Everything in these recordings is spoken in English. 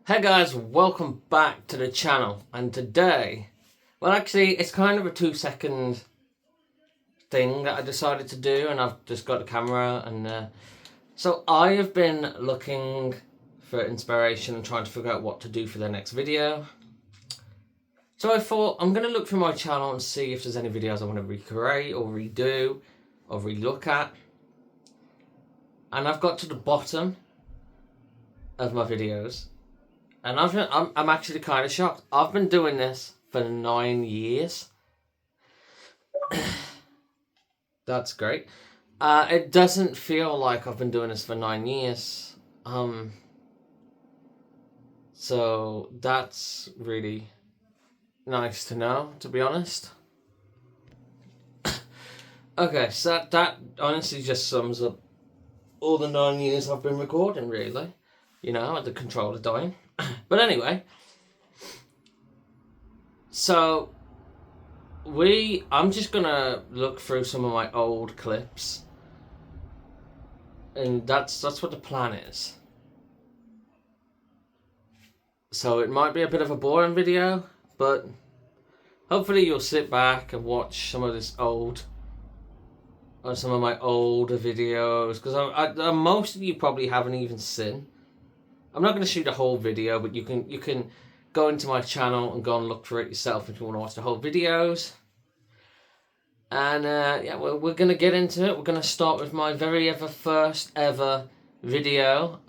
Hey guys, welcome back to the channel, and today, well actually it's kind of a 2-second thing that I decided to do, and I've just got the camera and so I have been looking for inspiration and trying to figure out what to do for the next video. So I thought I'm going to look through my channel and see if there's any videos I want to recreate or redo or relook at, and I've got to the bottom of my videos. And I'm actually kind of shocked. I've been doing this for 9 years. That's great. It doesn't feel like I've been doing this for 9 years. So that's really nice to know, to be honest. Okay, so that honestly just sums up all the 9 years I've been recording, really. You know, at the controller dying. But anyway, so I'm just gonna look through some of my old clips, and that's what the plan is. So it might be a bit of a boring video, but hopefully you'll sit back and watch some of this some of my older videos, because most of you probably haven't even seen. I'm not going to shoot a whole video, but you can go into my channel and go and look for it yourself if you want to watch the whole videos. And yeah, we're going to get into it. We're going to start with my very first ever video.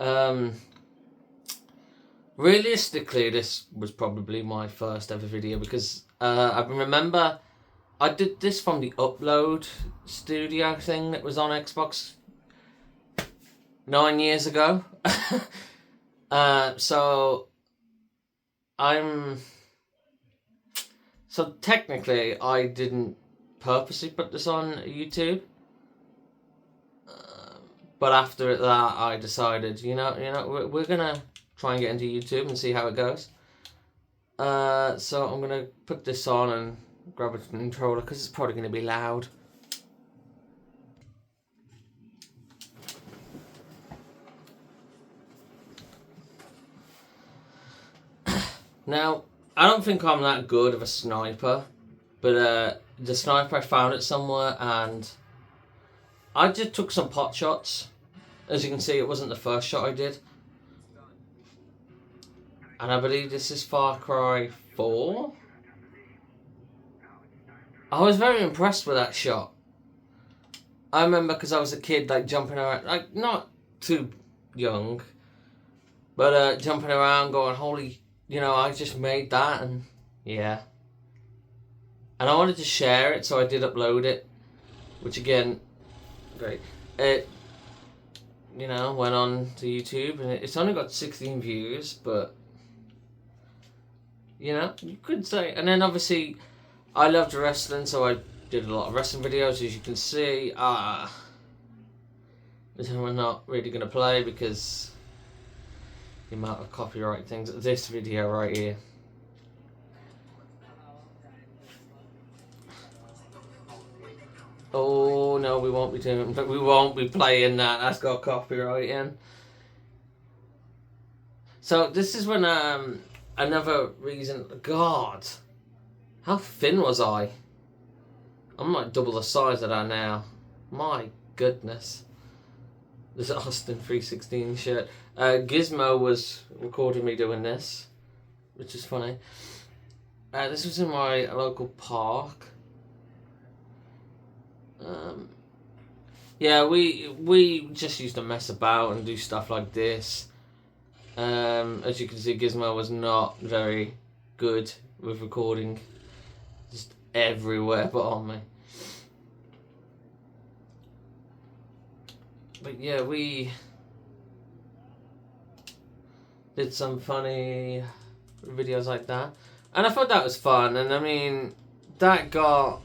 Realistically, this was probably my first ever video because I remember I did this from the Upload Studio thing that was on Xbox 9 years ago. So technically I didn't purposely put this on YouTube, but after that I decided, you know, we're gonna try and get into YouTube and see how it goes. So I'm gonna put this on and grab a controller because it's probably gonna be loud. Now, I don't think I'm that good of a sniper, but the sniper, I found it somewhere, and I just took some pot shots. As you can see, it wasn't the first shot I did. And I believe this is Far Cry 4. I was very impressed with that shot. I remember because I was a kid, like, jumping around, like, not too young, but jumping around going, holy... You know, I just made that, and yeah. And I wanted to share it, so I did upload it. Which again, great. It, you know, went on to YouTube, and it's only got 16 views, but... You know, you could say... And then obviously, I loved wrestling, so I did a lot of wrestling videos, as you can see. This one we're not really going to play, because... the amount of copyright things. This video right here. Oh no, we won't be doing. But we won't be playing that. That's got copyright in. So this is when another reason. God, how thin was I? I'm like double the size of that now. My goodness. This Austin 316 shirt. Gizmo was recording me doing this, which is funny. This was in my local park. Yeah, we just used to mess about and do stuff like this. As you can see, Gizmo was not very good with recording. Just everywhere but on me. But yeah, we did some funny videos like that, and I thought that was fun. And I mean, that got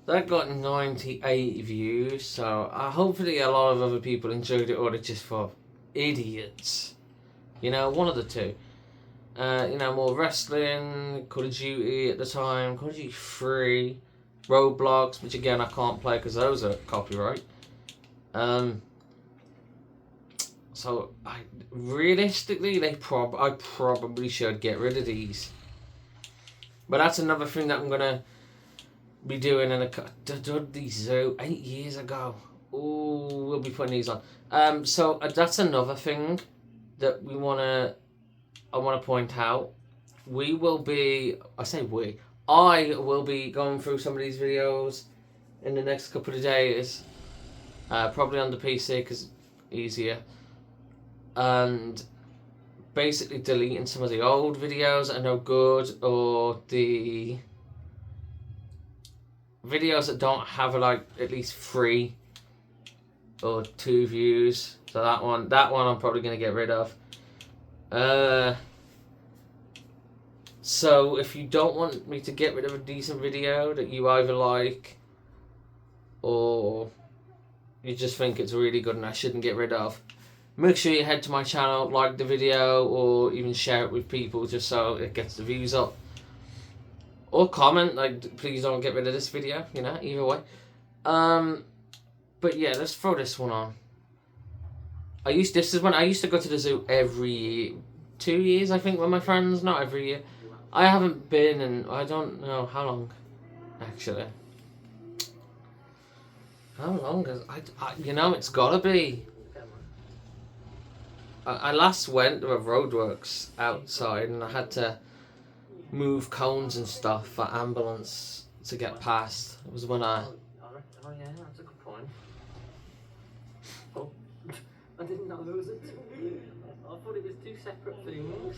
98 views. So hopefully a lot of other people enjoyed it, or they're just for idiots. You know, one of the two. You know, more wrestling, Call of Duty at the time, Call of Duty 3, Roblox, which again I can't play because those are copyright. So So realistically, I probably should get rid of these. But that's another thing that I'm gonna be doing in did these 8 years ago. Oh, we'll be putting these on. So that's another thing that I wanna point out. I will be going through some of these videos in the next couple of days. Probably on the PC because easier. And basically deleting some of the old videos that are no good, or the videos that don't have like at least 3 or 2 views. So that one I'm probably going to get rid of. So if you don't want me to get rid of a decent video that you either like or you just think it's really good and I shouldn't get rid of, make sure you head to my channel, like the video, or even share it with people just so it gets the views up. Or comment, like, please don't get rid of this video, you know, either way. But yeah, let's throw this one on. This is when I used to go to the zoo every 2 years, I think, with my friends, not every year. I haven't been in, I don't know how long, actually. How long is, you know, it's gotta be. I last went to a roadworks outside and I had to move cones and stuff for ambulance to get past. It was when I... Oh yeah, that's a good point. Oh, I didn't know there was a... I thought it was 2 separate things.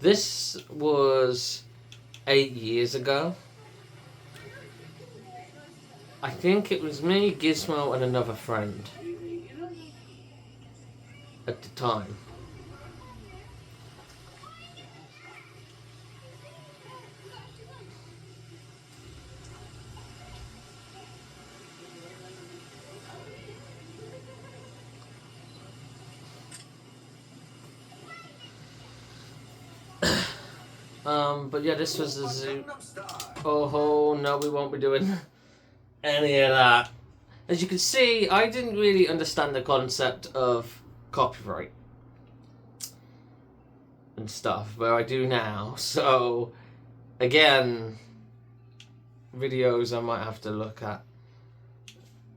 This was 8 years ago. I think it was me, Gizmo, and another friend at the time. But yeah, this was the zoo. Oh no, we won't be doing any of that. As you can see, I didn't really understand the concept of copyright and stuff, but I do now. So, again, videos I might have to look at.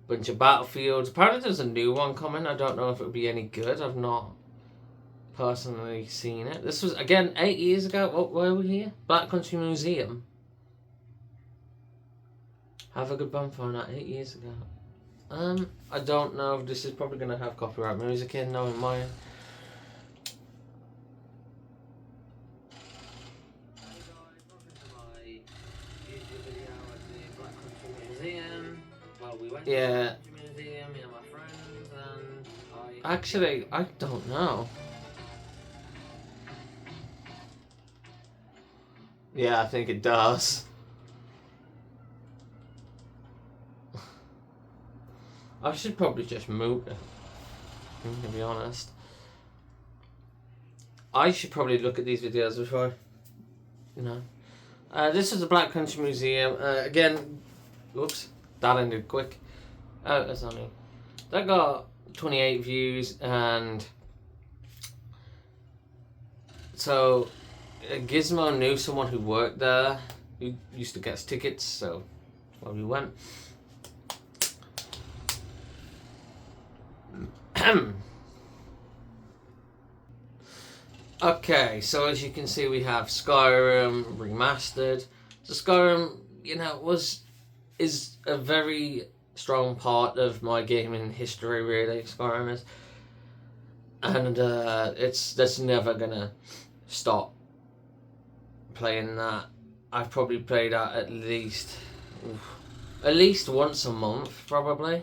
Bunch of Battlefields. Apparently there's a new one coming. I don't know if it would be any good. I've not personally seen it. This was, again, 8 years ago. Where are we here? Black Country Museum. Have a good bonfire night 8 years ago. I don't know if this is probably going to have copyright music in, knowing mine. Yeah. Actually, I don't know. Yeah, I think it does. I should probably just move it, to be honest. I should probably look at these videos before, you know. This is the Black Country Museum. Again, whoops, that ended quick. Oh, that's only... That got 28 views, and... So... Gizmo knew someone who worked there, who used to get us tickets, so well, we went. Okay, so as you can see, we have Skyrim remastered. So Skyrim, you know, is a very strong part of my gaming history, really. Skyrim is, and that's never gonna stop. Playing that, I've probably played that at least once a month, probably.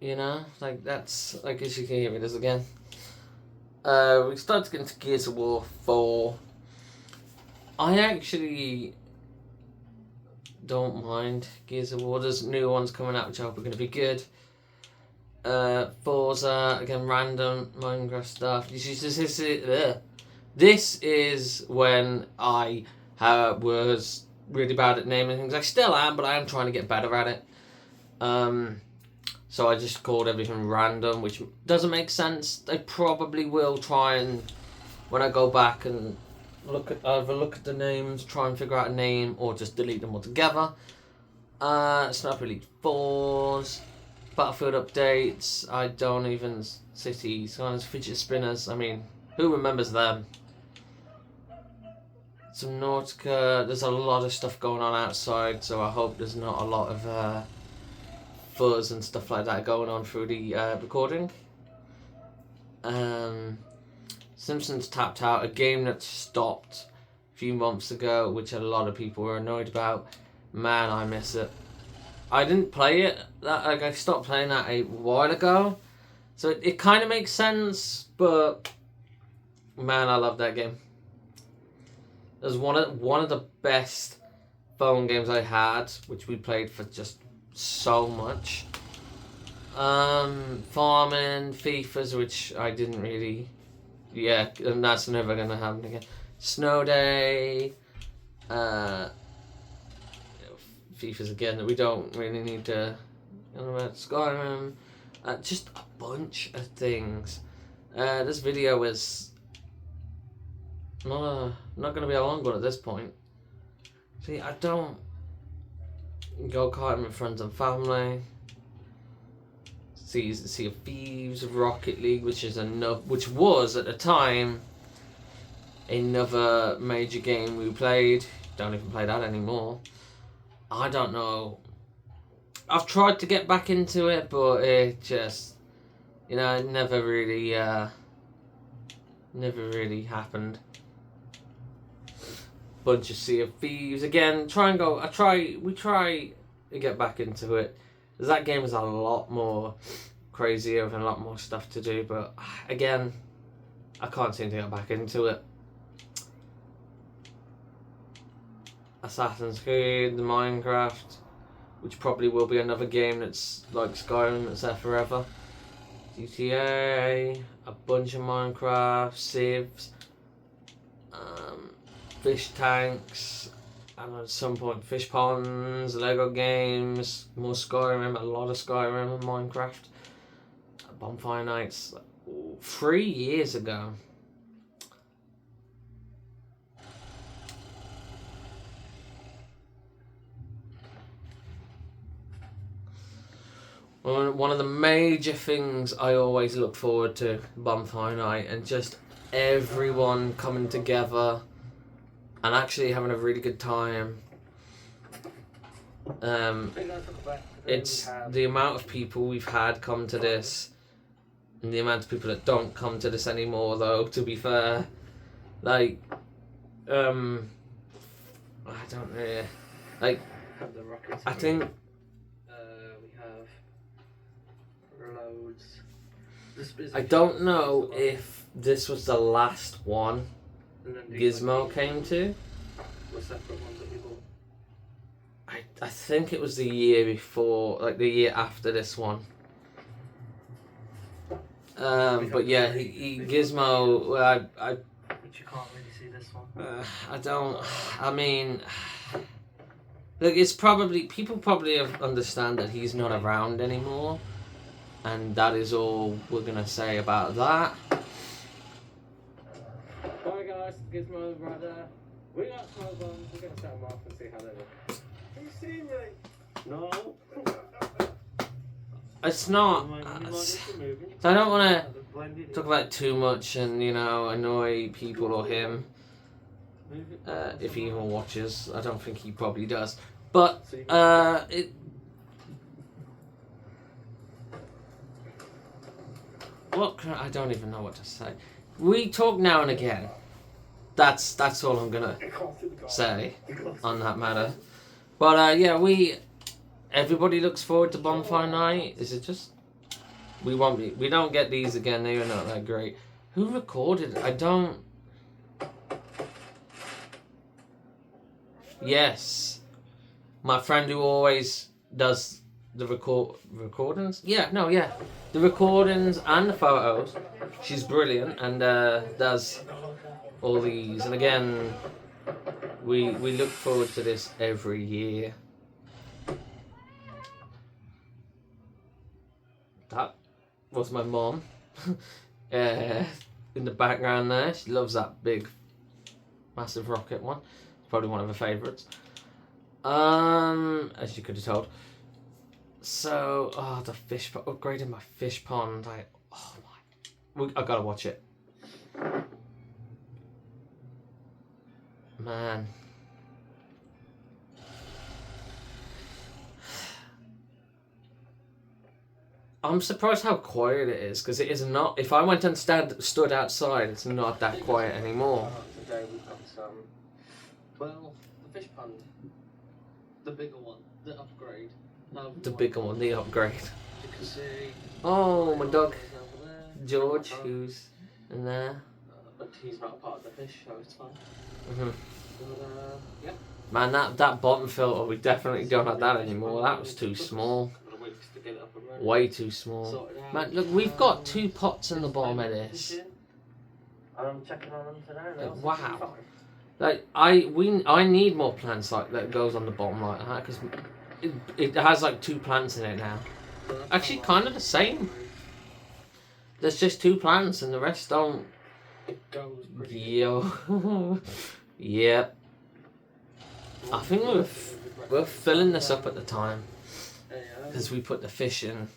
You know, like that's, like, as you can hear me this again. We started to get into Gears of War 4. I actually don't mind Gears of War. There's new ones coming out which I hope are going to be good. Forza, again, random Minecraft stuff. This is when I was really bad at naming things. I still am, but I am trying to get better at it. So I just called everything random, which doesn't make sense. I probably will try and, when I go back and either look at the names, try and figure out a name, or just delete them altogether. Sniper Elite 4s, Battlefield updates, I don't even, cities, fidget spinners, I mean, who remembers them? Some Nautica, there's a lot of stuff going on outside, so I hope there's not a lot of fuzz and stuff like that going on through the recording. Simpsons Tapped Out, a game that stopped a few months ago, which a lot of people were annoyed about. Man, I miss it. I didn't play it, I stopped playing that a while ago, so it kind of makes sense, but man, I love that game. It was one of the best phone games I had, which we played for just so much. Farming, FIFAs, which I didn't really, and that's never gonna happen again. Snow Day, FIFAs again that we don't really need to, Skyrim, just a bunch of things. This video is not going to be a long one at this point. See, I don't go karting with friends and family. Sea of Thieves, Rocket League, which was at the time another major game we played. Don't even play that anymore. I don't know. I've tried to get back into it, but it just, it never really happened. Bunch of Sea of Thieves again. We try to get back into it. That game is a lot more crazier and a lot more stuff to do, but again, I can't seem to get back into it. Assassin's Creed, the Minecraft, which probably will be another game that's like Skyrim, that's there forever. GTA, a bunch of Minecraft, Civs, fish tanks, and at some point fish ponds, Lego games, more Skyrim, a lot of Skyrim and Minecraft. Bonfire Nights, 3 years ago. One of the major things I always look forward to, Bonfire Night, and just everyone coming together and actually having a really good time. It's the amount of people we've had come to this, and the amount of people that don't come to this anymore, though, to be fair. Like, I don't know, like, I think we have loads. I don't know if this was the last one Gizmo came to. I think it was the year before, like the year after this one. But yeah, Gizmo. I. But you can't really see this one. I mean, look, it's probably people probably understand that he's not around anymore, and that is all we're gonna say about that. Alright guys, Gizmo's right there. We got smoke bombs. We're gonna set them off and see how they look. Have you seen me? No. It's not. So I don't want to talk about it too much and, annoy people or him. If he even watches. I don't think he probably does. But, I don't even know what to say. We talk now and again. That's all I'm gonna say on that matter. But everybody looks forward to Bonfire Night. Is it just we don't get these again? They're not that great. Who recorded it? I don't. Yes, my friend who always does the recordings. The recordings and the photos. She's brilliant and does all these. And again, We look forward to this every year. That was my mom. In the background there, she loves that big, massive rocket one. It's probably one of her favourites. As you could have told. So, the fish pond, upgrading my fish pond. I gotta watch it. Man. I'm surprised how quiet it is, because it is not. If I went and stood outside, it's not that quiet anymore. Today we've got the fish pond, the bigger one, the upgrade. The bigger one, the upgrade. You can see. Oh, my dog, George, who's in there. But he's not a part of the fish, so it's fine. Yeah. Man, that bottom filter, we definitely don't have that anymore. That was too small. Way too small. Man, look, we've got 2 pots in the bottom of this. I'm checking on them today. Wow. Like I need more plants like that goes on the bottom like that, because it has like 2 plants in it now. Actually, kind of the same. There's just 2 plants and the rest don't. It goes pretty. Yo. Yep. I think we're filling this up at the time, because we put the fish in,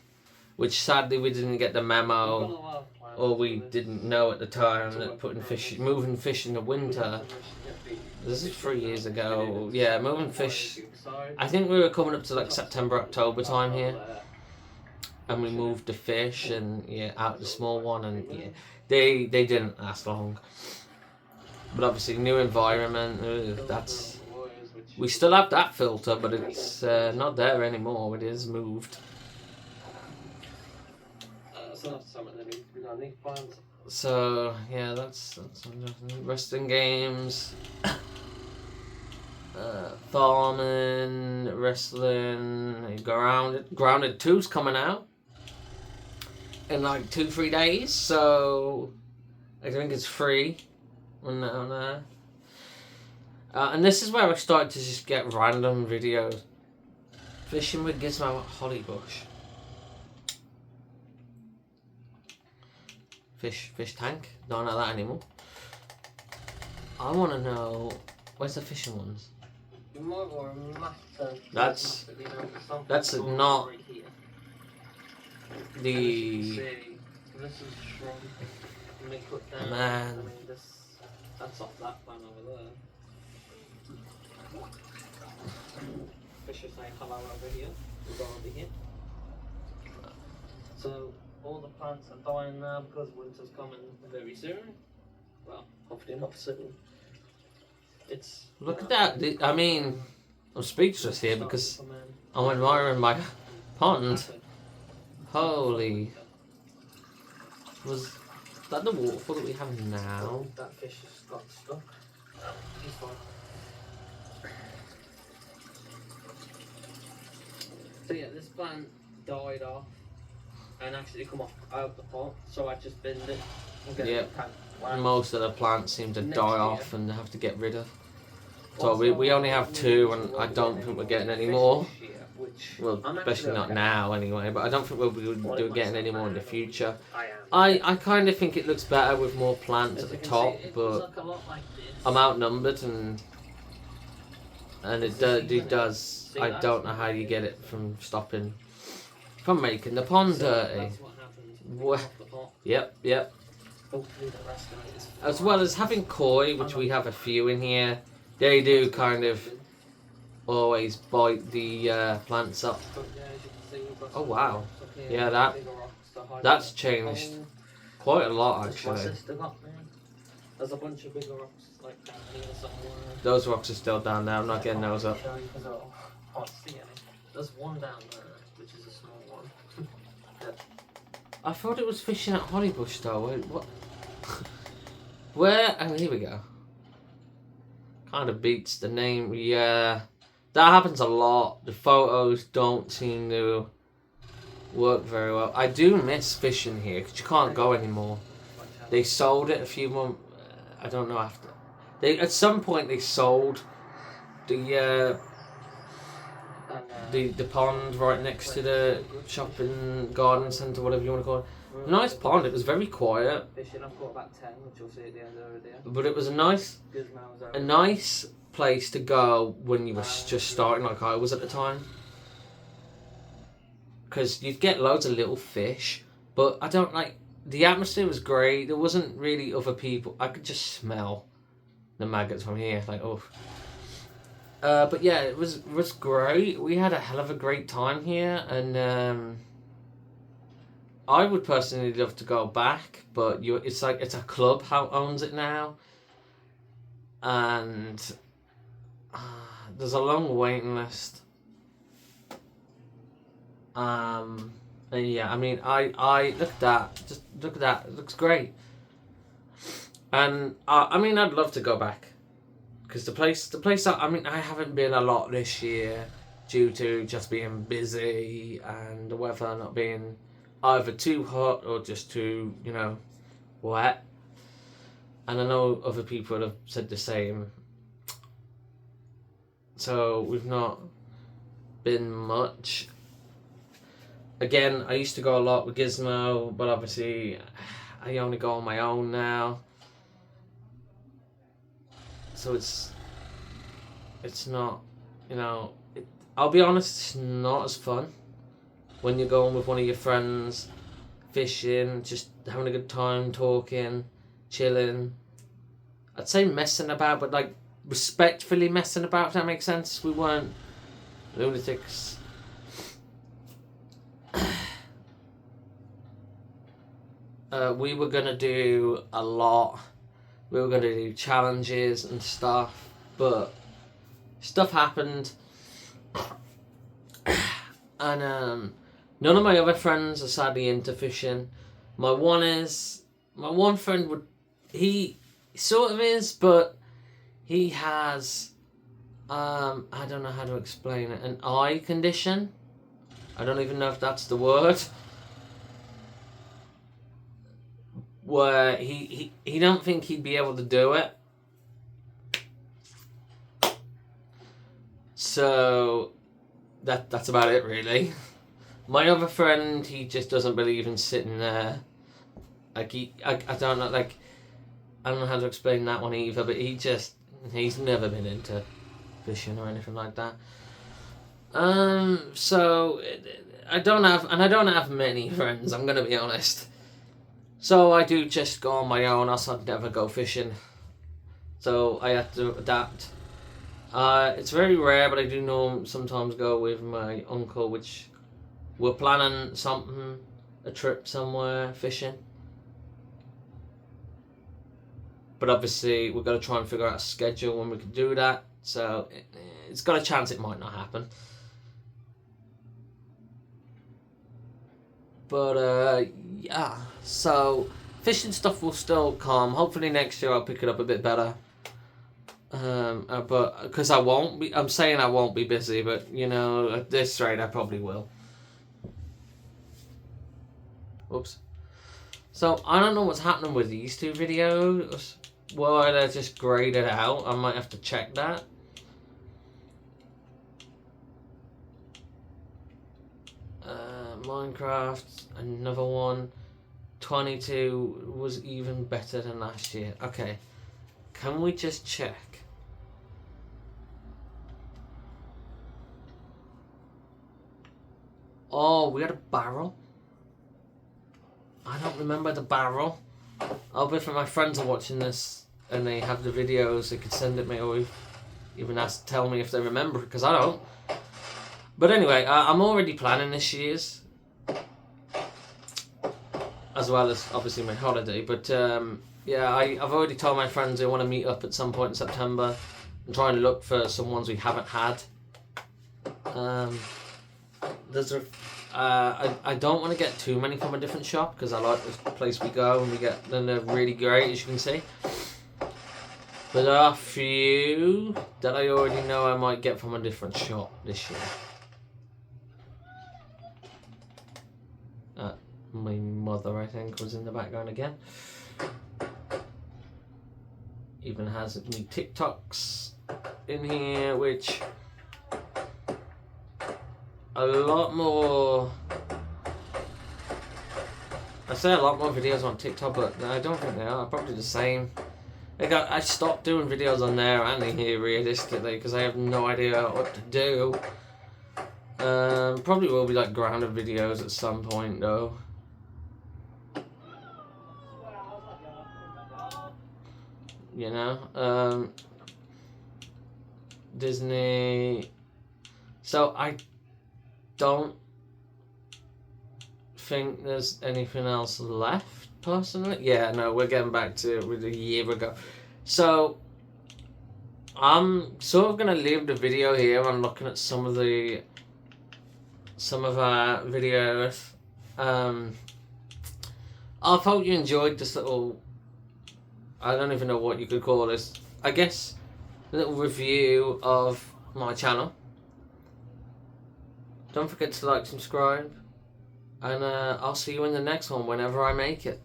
which sadly we didn't get the memo, or we didn't know at the time that moving fish in the winter. This is 3 years ago. Yeah, moving fish. I think we were coming up to like September, October time here, and we moved the fish and out the small one, and they didn't last long. But obviously, new environment. We still have that filter, but it's not there anymore. It is moved. So that's something that needs to be done. These plants. So yeah, that's wrestling games, farming, wrestling, Grounded 2's coming out in like 2-3 days. So I think it's free on there. And this is where I started to just get random videos. Fishing with Gizmo at Hollybush. Fish tank. Don't know that anymore. I want to know, where's the fishing ones? That's not the. Man. That's off that plan over there. Fish are saying hello over here. We'll go over here. So all the plants are dying now because winter's coming very soon. Well, hopefully not soon. It's look at that. I mean, I'm speechless here because I'm admiring my pond. Holy. Was that the waterfall that we have now? That fish has got stuck. He's fine. So yeah, this plant died off and actually come off out the pot, so I just binned it. Yeah, most of the plants seem to die off and have to get rid of. So we only have 2, and I don't think we're getting any more. Well, especially not now anyway, but I don't think we'll be getting any more in the future. I kind of think it looks better with more plants at the top, but I'm outnumbered and it does. I don't know how you get it from making the pond dirty. Yep. As well as having koi, which we have a few in here, they do kind of always bite the plants up. Oh wow, yeah, that's changed quite a lot actually. There's a bunch of bigger rocks like down here somewhere. Those rocks are still down there. I'm not getting those up. There's one down there, which is a small one. I thought it was fishing at Hollybush though. Wait, what? Where? Oh, here we go. Kind of beats the name. Yeah, that happens a lot. The photos don't seem to work very well. I do miss fishing here because you can't go anymore. They sold it a few months. I don't know after. At some point they sold the pond right next to the shopping garden centre, whatever you want to call it. Nice pond. It was very quiet. Fishing, I've caught about 10, which you'll see at the end of the video. But it was a nice place to go when you were just starting, like I was at the time. Because you'd get loads of little fish, but I don't like. The atmosphere was great. There wasn't really other people. I could just smell the maggots from here. Like, oh. But yeah, it was great. We had a hell of a great time here, and I would personally love to go back. But it's a club how owns it now, and there's a long waiting list. And yeah, I mean, I look at that. Just look at that. It looks great. And I mean, I'd love to go back, because the place. I haven't been a lot this year due to just being busy and the weather not being either too hot or just too, wet. And I know other people have said the same. So we've not been much. Again, I used to go a lot with Gizmo, but obviously I only go on my own now. So it's not, I'll be honest, it's not as fun when you're going with one of your friends, fishing, just having a good time, talking, chilling. I'd say messing about, but like respectfully messing about, if that makes sense. We weren't lunatics. We were going to do a lot. We were going to do challenges and stuff, but stuff happened. And none of my other friends are sadly into fishing. My one friend he sort of is, but he has, I don't know how to explain it, an eye condition. I don't even know if that's the word. Where he don't think he'd be able to do it. So that's about it, really. My other friend, he just doesn't believe in sitting there. Like I don't know, like I don't know how to explain that one either. But he's never been into fishing or anything like that. So I don't have many friends. I'm gonna be honest. So I do just go on my own, else I'd never go fishing. So I have to adapt. It's very rare, but I do sometimes go with my uncle, which we're planning something, a trip somewhere, fishing. But obviously we've got to try and figure out a schedule when we can do that. So it's got a chance it might not happen. But yeah, so fishing stuff will still come. Hopefully next year I'll pick it up a bit better. But because I'm saying I won't be busy, but at this rate I probably will. Oops. So I don't know what's happening with these two videos. Why they're just graded out. I might have to check that. Minecraft, another one. 22 was even better than last year. Okay, can we just check? Oh, we had a barrel. I don't remember the barrel. I'll bet if my friends are watching this and they have the videos, they could send it me, or even tell me if they remember, because I don't. But anyway, I'm already planning this year's, as well as obviously my holiday. But yeah, I've already told my friends I want to meet up at some point in September and try and look for some ones we haven't had. I don't want to get too many from a different shop, because I like the place we go and they're really great, as you can see. But there are a few that I already know I might get from a different shop this year. My mother, I think, was in the background again. Even has new TikToks in here which a lot more. I say a lot more videos on TikTok, but I don't think they are. Probably the same. I stopped doing videos on there and in here realistically because I have no idea what to do. Probably will be like grounded videos at some point though. You know, Disney. So I don't think there's anything else left personally. Yeah, no, we're getting back to it with a year ago. So I'm sort of gonna leave the video here. I'm looking at some of our videos. I hope you enjoyed this little, I don't even know what you could call this, I guess, a little review of my channel. Don't forget to like, subscribe, and I'll see you in the next one whenever I make it.